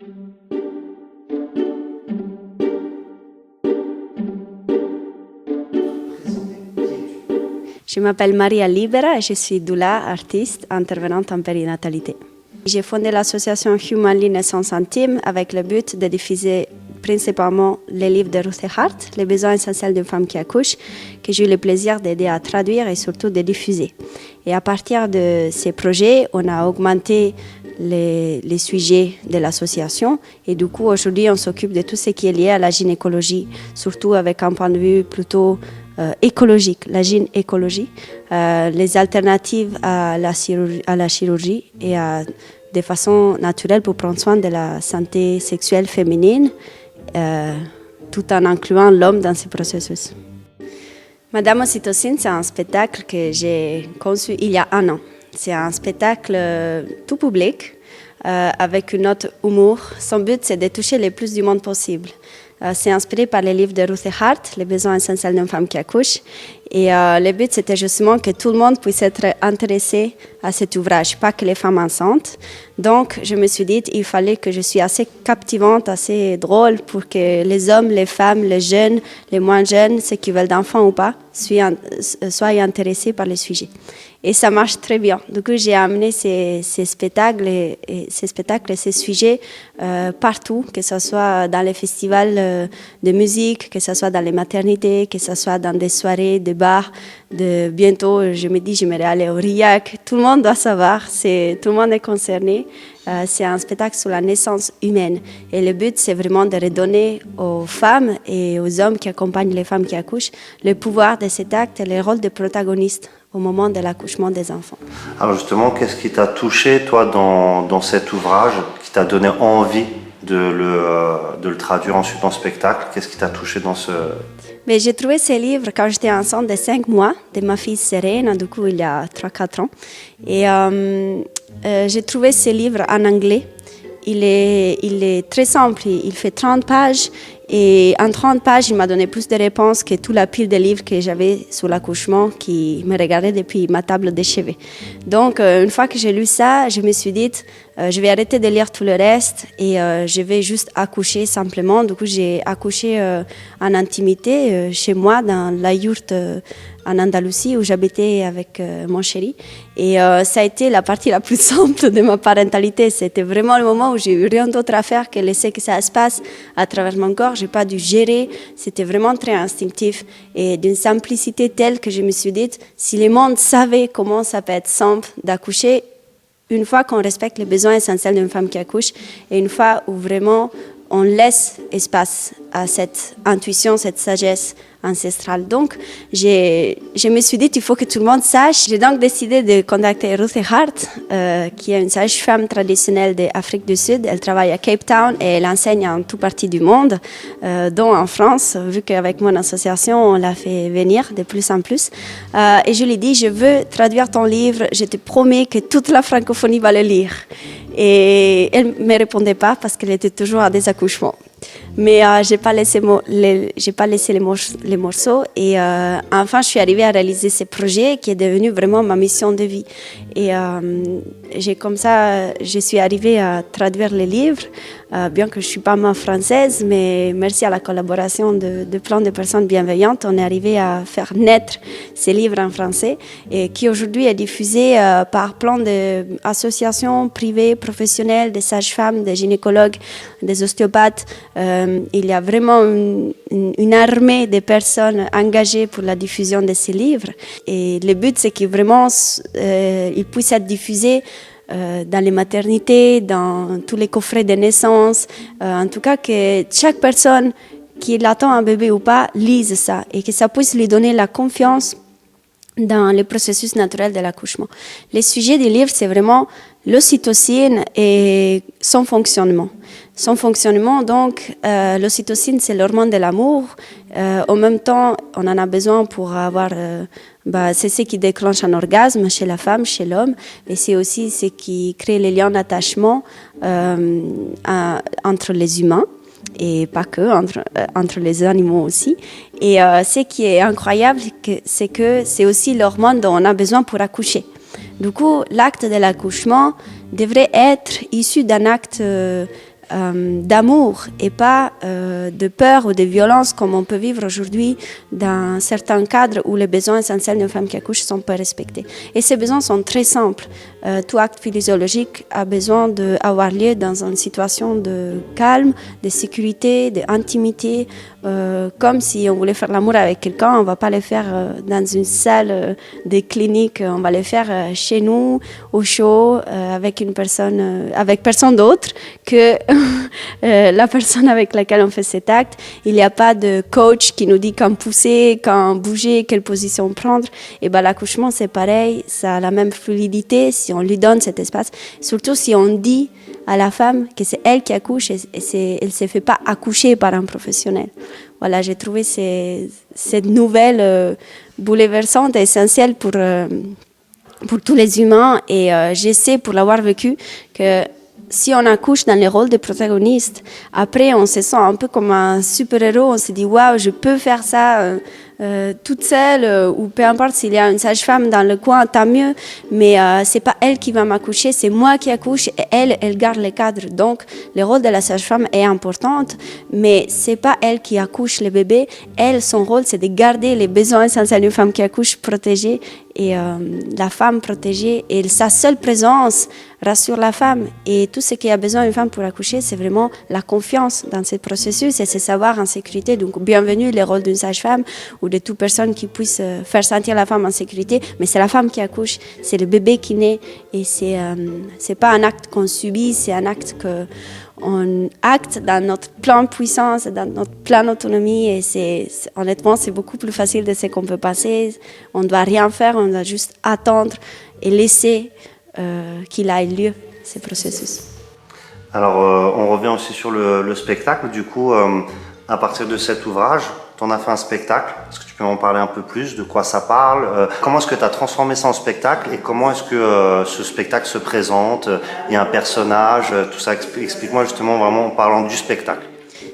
Je m'appelle Maria Libera et je suis doula, artiste, intervenante en périnatalité. J'ai fondé l'association Human Lee Naissance Intime avec le but de diffuser principalement les livres de Ruth Hart, Les besoins essentiels d'une femme qui accouche, que j'ai eu le plaisir d'aider à traduire et surtout de diffuser. Et à partir de ces projets, on a augmenté les sujets de l'association et du coup aujourd'hui on s'occupe de tout ce qui est lié à la gynécologie, surtout avec un point de vue plutôt écologique, la gynécologie, les alternatives à la chirurgie et des façons naturelles pour prendre soin de la santé sexuelle féminine, tout en incluant l'homme dans ce processus. Madame Ocytocine, c'est un spectacle que j'ai conçu il y a 1 an. C'est un spectacle tout public, avec une note humour. Son but, c'est de toucher le plus du monde possible. C'est inspiré par les livres de Ruth Hart, Les besoins essentiels d'une femme qui accouche. Et le but, c'était justement que tout le monde puisse être intéressé à cet ouvrage, pas que les femmes enceintes. Donc, je me suis dit qu'il fallait que je sois assez captivante, assez drôle pour que les hommes, les femmes, les jeunes, les moins jeunes, ceux qui veulent d'enfants ou pas, soient intéressés par le sujet. Et ça marche très bien. Du coup, j'ai amené ces spectacles et ces sujets partout, que ce soit dans les festivals de musique, que ce soit dans les maternités, que ce soit dans des soirées, des bars. Bientôt, je me dis, j'aimerais aller au RIAC. Tout le monde doit savoir, tout le monde est concerné. C'est un spectacle sur la naissance humaine. Et le but, c'est vraiment de redonner aux femmes et aux hommes qui accompagnent les femmes qui accouchent le pouvoir de cet acte et le rôle de protagoniste au moment de l'accouchement des enfants. Alors justement, qu'est-ce qui t'a touché, toi, dans cet ouvrage, qui t'a donné envie de le traduire ensuite en spectacle? Qu'est-ce qui t'a touché dans ce... Mais j'ai trouvé ces livres quand j'étais enceinte de 5 mois de ma fille Serena, du coup il y a 3-4 ans. Et j'ai trouvé ces livres en anglais. Il est très simple, il fait 30 pages. Et en 30 pages, il m'a donné plus de réponses que toute la pile de livres que j'avais sur l'accouchement qui me regardait depuis ma table de chevet. Donc, une fois que j'ai lu ça, je me suis dit, je vais arrêter de lire tout le reste et je vais juste accoucher simplement. Du coup, j'ai accouché en intimité chez moi, dans la yourte en Andalousie où j'habitais avec mon chéri. Et ça a été la partie la plus simple de ma parentalité. C'était vraiment le moment où j'ai eu rien d'autre à faire que laisser que ça se passe à travers mon corps. J'ai pas dû gérer. C'était vraiment très instinctif et d'une simplicité telle que je me suis dit, si le monde savait comment ça peut être simple d'accoucher, une fois qu'on respecte les besoins essentiels d'une femme qui accouche et une fois où vraiment on laisse espace à cette intuition, cette sagesse ancestrale. Donc, je me suis dit qu'il faut que tout le monde sache. J'ai donc décidé de contacter Ruth Hart, qui est une sage-femme traditionnelle d'Afrique du Sud. Elle travaille à Cape Town et elle enseigne en toute partie du monde, dont en France, vu qu'avec mon association, on l'a fait venir de plus en plus. Et je lui ai dit, je veux traduire ton livre, je te promets que toute la francophonie va le lire. Et elle ne me répondait pas parce qu'elle était toujours à des accouchements. Mais je n'ai pas laissé les morceaux et enfin je suis arrivée à réaliser ce projet qui est devenu vraiment ma mission de vie. Et je suis arrivée à traduire les livres, bien que je ne suis pas main française, mais merci à la collaboration de plein de personnes bienveillantes, on est arrivé à faire naître ces livres en français et qui aujourd'hui est diffusé par plein d'associations privées, professionnelles, des sages-femmes, des gynécologues, des ostéopathes. Il y a vraiment une armée de personnes engagées pour la diffusion de ces livres. Et le but, c'est que vraiment, ils puissent être diffusés dans les maternités, dans tous les coffrets de naissance. En tout cas, que chaque personne qui attend un bébé ou pas lise ça et que ça puisse lui donner la confiance dans le processus naturel de l'accouchement. Le sujet du livre, c'est vraiment l'ocytocine et son fonctionnement. Son fonctionnement, donc, l'ocytocine, c'est l'hormone de l'amour. En même temps, on en a besoin pour avoir... c'est ce qui déclenche un orgasme chez la femme, chez l'homme. Et c'est aussi ce qui crée les liens d'attachement entre les humains. Et pas que, entre les animaux aussi. Et ce qui est incroyable, c'est que c'est aussi l'hormone dont on a besoin pour accoucher. Du coup, l'acte de l'accouchement devrait être issu d'un acte d'amour et pas de peur ou de violence comme on peut vivre aujourd'hui dans certains cadres où les besoins essentiels d'une femme qui accouche ne sont pas respectés. Et ces besoins sont très simples. Tout acte physiologique a besoin d'avoir lieu dans une situation de calme, de sécurité, d'intimité, comme si on voulait faire l'amour avec quelqu'un, on ne va pas le faire dans une salle de clinique, on va le faire chez nous, au chaud, avec une personne, avec personne d'autre que la personne avec laquelle on fait cet acte. Il n'y a pas de coach qui nous dit quand pousser, quand bouger, quelle position prendre. Et ben, l'accouchement, c'est pareil, ça a la même fluidité si on lui donne cet espace. Surtout si on dit à la femme que c'est elle qui accouche et elle ne se fait pas accoucher par un professionnel. Voilà, j'ai trouvé cette nouvelle bouleversante et essentielle pour tous les humains. Et je sais, pour l'avoir vécu, que si on accouche dans le rôle de protagoniste, après on se sent un peu comme un super-héros, on se dit « Waouh, je peux faire ça toute seule » ou peu importe s'il y a une sage-femme dans le coin, tant mieux, mais c'est pas elle qui va m'accoucher, c'est moi qui accouche et elle garde le cadre. Donc le rôle de la sage-femme est important, mais c'est pas elle qui accouche le bébé. Elle, son rôle, c'est de garder les besoins essentiels d'une femme qui accouche protégés et la femme protégée. Et sa seule présence rassure la femme. Et tout ce qu'il y a besoin d'une femme pour accoucher, c'est vraiment la confiance dans ce processus et se savoir en sécurité. Donc, bienvenue le rôle d'une sage-femme ou de toute personne qui puisse faire sentir la femme en sécurité. Mais c'est la femme qui accouche, c'est le bébé qui naît. Et c'est pas un acte qu'on subit, c'est un acte qu'on acte dans notre plein puissance, dans notre pleine autonomie. Et honnêtement, c'est beaucoup plus facile de ce qu'on peut passer. On ne doit rien faire, on doit juste attendre et laisser qu'il ait lieu, ce processus. Alors, on revient aussi sur le spectacle. Du coup, à partir de cet ouvrage, tu en as fait un spectacle. Est-ce que tu peux m'en parler un peu plus? De quoi ça parle? Comment est-ce que tu as transformé ça en spectacle? Et comment est-ce que ce spectacle se présente? Il y a un personnage, tout ça. Explique-moi justement vraiment en parlant du spectacle.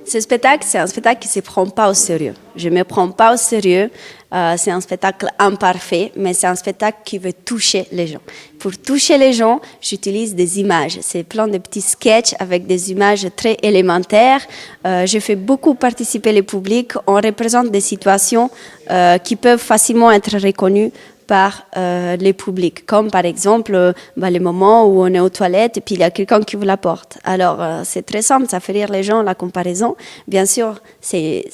Ce spectacle, c'est un spectacle qui ne se prend pas au sérieux. Je ne me prends pas au sérieux. C'est un spectacle imparfait, mais c'est un spectacle qui veut toucher les gens. Pour toucher les gens, j'utilise des images. C'est plein de petits sketchs avec des images très élémentaires. Je fais beaucoup participer le public. On représente des situations qui peuvent facilement être reconnues par les publics, comme par exemple les moments où on est aux toilettes et puis il y a quelqu'un qui ouvre la porte. Alors c'est très simple, ça fait rire les gens, la comparaison. Bien sûr, c'est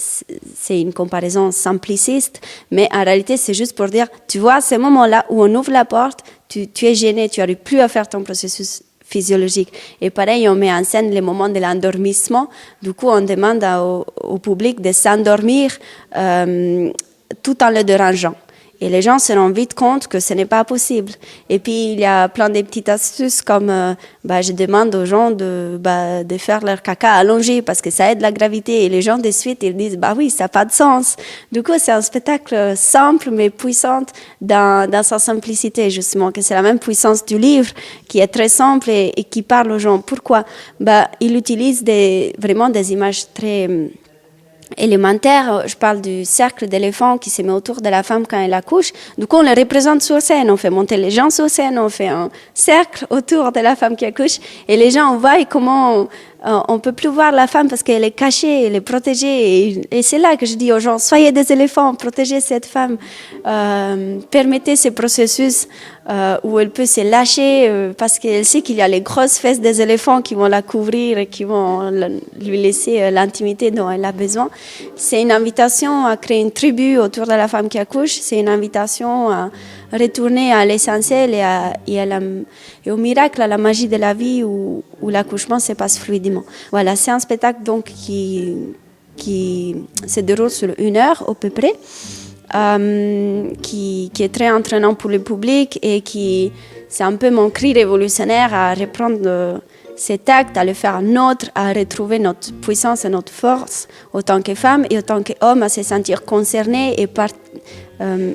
une comparaison simpliciste, mais en réalité c'est juste pour dire, tu vois, ces moments-là où on ouvre la porte, tu es gêné, tu n'arrives plus à faire ton processus physiologique. Et pareil, on met en scène les moments de l'endormissement. Du coup, on demande au public de s'endormir tout en le dérangeant. Et les gens se rendent vite compte que ce n'est pas possible. Et puis, il y a plein de petites astuces comme je demande aux gens de faire leur caca allongé parce que ça aide la gravité. Et les gens, de suite, ils disent, oui, ça n'a pas de sens. Du coup, c'est un spectacle simple mais puissant dans sa simplicité, justement, que c'est la même puissance du livre qui est très simple et qui parle aux gens. Pourquoi? Il utilise vraiment des images très élémentaire. Je parle du cercle d'éléphant qui se met autour de la femme quand elle accouche. Du coup, on le représente sur scène. On fait monter les gens sur scène, on fait un cercle autour de la femme qui accouche. Et les gens voient comment on ne peut plus voir la femme parce qu'elle est cachée, elle est protégée. Et c'est là que je dis aux gens, soyez des éléphants, protégez cette femme. Permettez ce processus où elle peut se lâcher parce qu'elle sait qu'il y a les grosses fesses des éléphants qui vont la couvrir et qui vont lui laisser l'intimité dont elle a besoin. C'est une invitation à créer une tribu autour de la femme qui accouche. C'est une invitation à retourner à l'essentiel et au miracle, à la magie de la vie où l'accouchement se passe fluidement. Voilà, c'est un spectacle donc qui se déroule sur 1 heure à peu près. Qui est très entraînant pour le public et c'est un peu mon cri révolutionnaire à reprendre cet acte, à le faire nôtre, à retrouver notre puissance et notre force autant que femme et autant qu'homme, à se sentir concerné et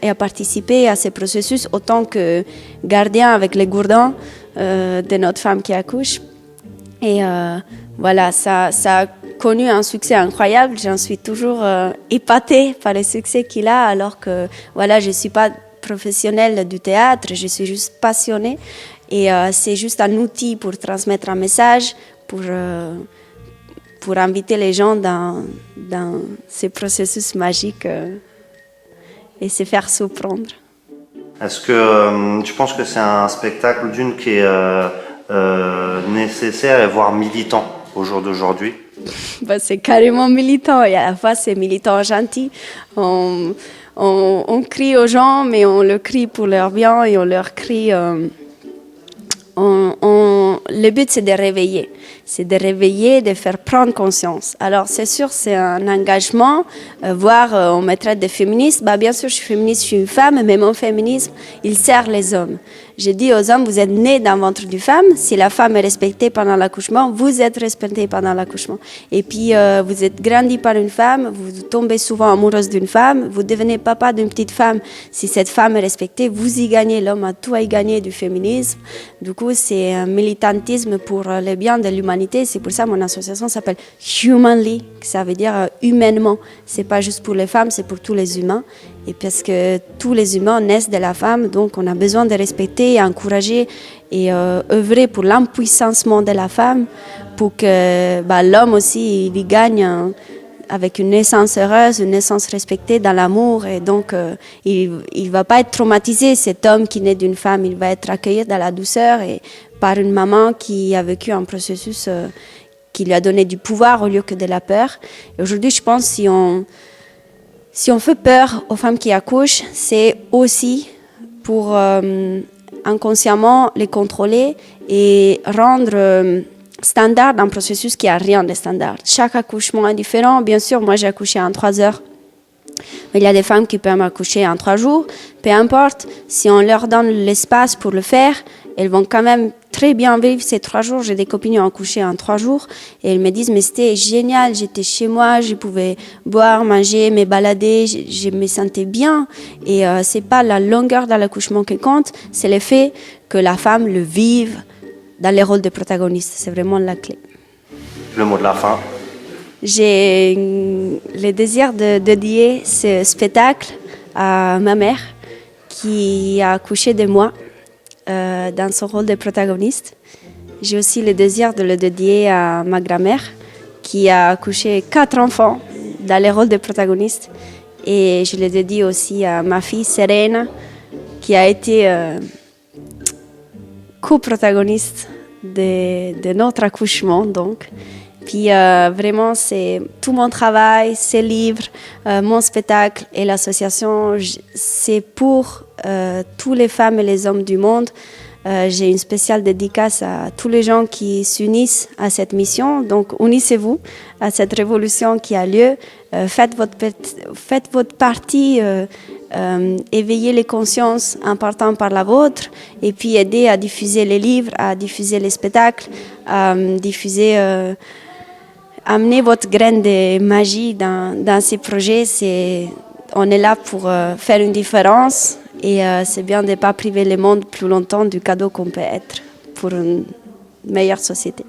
à participer à ce processus autant que gardien avec les gourdins de notre femme qui accouche. Et voilà, ça a connu un succès incroyable. J'en suis toujours épatée par le succès qu'il a, alors que voilà, je ne suis pas professionnelle du théâtre, je suis juste passionnée. Et c'est juste un outil pour transmettre un message, pour pour inviter les gens dans ces processus magiques et se faire surprendre. Est-ce que tu penses que c'est un spectacle d'une qui est nécessaire et voire militant au jour d'aujourd'hui? C'est carrément militant et à la fois c'est militant gentil. On crie aux gens, mais on le crie pour leur bien et on leur crie. Le but, c'est de réveiller. C'est de réveiller, de faire prendre conscience. Alors, c'est sûr, c'est un engagement. Voire, on me traite de féministe. Bien sûr, je suis féministe, je suis une femme, mais mon féminisme, il sert les hommes. Je dis aux hommes, vous êtes nés dans le ventre d'une femme. Si la femme est respectée pendant l'accouchement, vous êtes respectés pendant l'accouchement. Et puis, vous êtes grandi par une femme, vous tombez souvent amoureuse d'une femme, vous devenez papa d'une petite femme. Si cette femme est respectée, vous y gagnez. L'homme a tout à y gagner du féminisme. Du coup, c'est un militantisme pour le bien de l'humanité. C'est pour ça que mon association s'appelle Humanly, ça veut dire humainement. C'est pas juste pour les femmes, c'est pour tous les humains. Et parce que tous les humains naissent de la femme, donc on a besoin de respecter, encourager et œuvrer pour l'empuissancement de la femme, pour que l'homme aussi il y gagne avec une naissance heureuse, une naissance respectée dans l'amour. Et donc il ne va pas être traumatisé, cet homme qui naît d'une femme, il va être accueilli dans la douceur et par une maman qui a vécu un processus qui lui a donné du pouvoir au lieu que de la peur. Et aujourd'hui, je pense si on fait peur aux femmes qui accouchent, c'est aussi pour inconsciemment les contrôler et rendre standard un processus qui n'a rien de standard. Chaque accouchement est différent. Bien sûr, moi j'ai accouché en 3 heures. Mais il y a des femmes qui peuvent accoucher en 3 jours. Peu importe, si on leur donne l'espace pour le faire, elles vont quand même très bien vivre ces 3 jours. J'ai des copines qui ont accouché en 3 jours et elles me disent mais c'était génial, j'étais chez moi, je pouvais boire, manger, me balader, je me sentais bien. Et c'est pas la longueur de l'accouchement qui compte, c'est le fait que la femme le vive dans les rôles de protagoniste. C'est vraiment la clé. Le mot de la fin. J'ai le désir de dédier ce spectacle à ma mère qui a accouché de moi dans son rôle de protagoniste. J'ai aussi le désir de le dédier à ma grand-mère qui a accouché 4 enfants dans les rôles de protagoniste. Et je le dédie aussi à ma fille Serena qui a été coprotagoniste de notre accouchement. Donc. Puis vraiment, c'est tout mon travail, ces livres, mon spectacle et l'association, c'est pour toutes les femmes et les hommes du monde. J'ai une spéciale dédicace à tous les gens qui s'unissent à cette mission. Donc, unissez-vous à cette révolution qui a lieu. Faites votre partie, éveillez les consciences en partant par la vôtre et puis aidez à diffuser les livres, à diffuser les spectacles, à diffuser... Amenez votre graine de magie dans ces projets. On est là pour faire une différence et c'est bien de ne pas priver le monde plus longtemps du cadeau qu'on peut être pour une meilleure société.